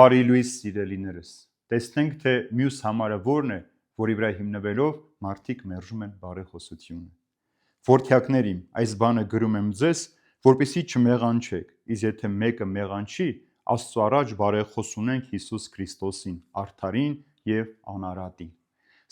Բարի լույս սիրելիներս, տեսնենք, թե մյուս համարը որն է, որի վրա հիմնվելով մարդիկ մերժում են բարեխոսությունը։ Որդյակներ իմ, այս բանը գրում եմ ձեզ, որպեսզի չմեղանչեք, իսկ եթե մեկը մեղանչի, Աստծո առաջ բարեխոս ունենք Հիսուս Քրիստոսին, արդարին եւ անարատին։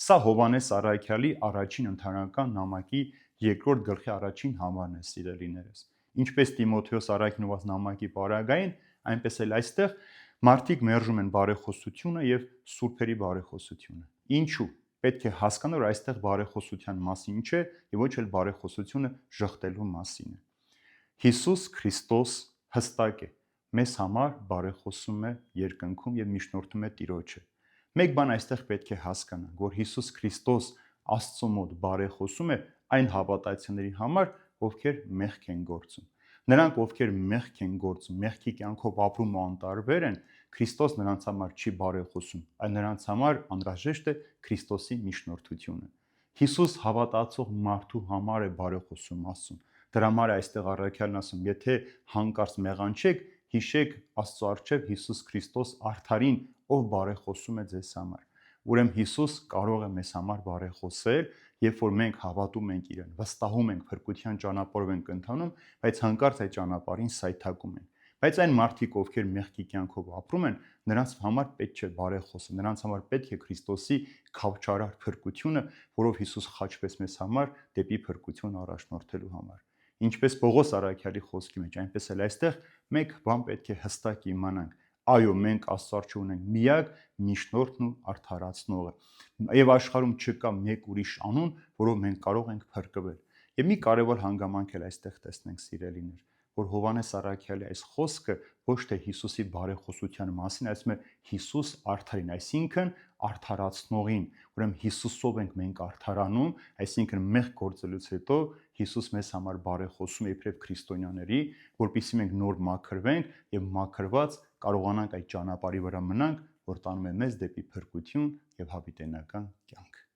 Սա Հովհաննես առաքյալի առաջին ընդհանրական նամակի 2-րդ գլխի առաջին համարն է, սիրելիներս։ Ինչպես Տիմոթեոս առաքինված նամակի պարագային, այնպես էլ այստեղ մարդիկ մերժում են բարեխոսությունը եւ սուրբերի բարեխոսությունը։ Ինչու՞։ Պետք է հասկանալ, որ այստեղ բարեխոսության մասին չէ եւ ոչ էլ բարեխոսությունը ժխտելու մասին է։ Հիսուս Քրիստոս հստակ է, մեզ համար բարեխոսում է երկնքում եւ միջնորդում է Տիրոջը։ Մեկ բան այստեղ պետք է հասկանանք, որ Հիսուս Քրիստոս Աստծո մոտ բարեխոսում է այն հավատացյալների համար, ովքեր մեղք են գործում։ Նրանք, ովքեր մեղք են գործում, մեղքի կյանքով ապրում ու անտարբեր են, Քրիստոս նրանց համար չի բարեխոսում, այլ նրանց համար անհրաժեշտ է Քրիստոսի միջնորդությունը։ Հիսուս հավատացող մարդու համար է բարեխոսում ասում։ Դրա համար է այստեղ առաքյալն ասում, եթե հանկարծ մեղանչեք, հիշեք Աստծո առջև Հիսուս Քրիստոս արդարին, ով բարեխոսում է ձեզ համար։ Ուրեմն Հիսուս կարող է մեզ համար բարեխոսել, երբ որ մենք հավատում ենք իրեն, վստահում ենք, փրկության ճանապարհով ենք ընթանում, բայց հանկարծ այդ ճանապարհին սայթաքում ենք։ Բայց այն մարդիկ, ովքեր մեղքի կյանքով ապրում են, նրանց համար պետք չէ բարեխոսը, նրանց համար պետք է Քրիստոսի քավչարար փրկությունը, որով Հիսուս խաչվեց մեզ համար դեպի փրկություն առաջնորդելու համար։ Ինչպես Պողոս առաքյալի խոսքի մեջ, այնպես էլ այստեղ մեկ բան պետք է հստակ իմանանք. այո, մենք Աստծո առջև ունենք միակ միջնորդն ու արդարացնողը։ Եվ աշխարհում չկա մեկ ուրիշ անուն, որով մենք կարող ենք փրկվել։ Եվ մի կարևոր հանգամանք էլ այստեղ տեսնենք, սիրելիներ, որ Հովհաննես առաքյալի այս խոսքը ոչ թե Հիսուսի բարեխոսության մասին, ասում է Հիսուս արդարին, այսինքն արդարացնողին։ Ուրեմն Հիսուսով ենք մենք արդարանում, այսինքն մեղք գործելուց հետո Հիսուս մեզ համար բարեխոսում է իբրև քրիստոնյաների, որպեսզի մենք նոր մաքրվենք եւ մաքրված կարողանանք այդ ճանապարհի վրա մնանք, որ տանում է մեզ դեպի փրկություն եւ հավիտենական կյանք։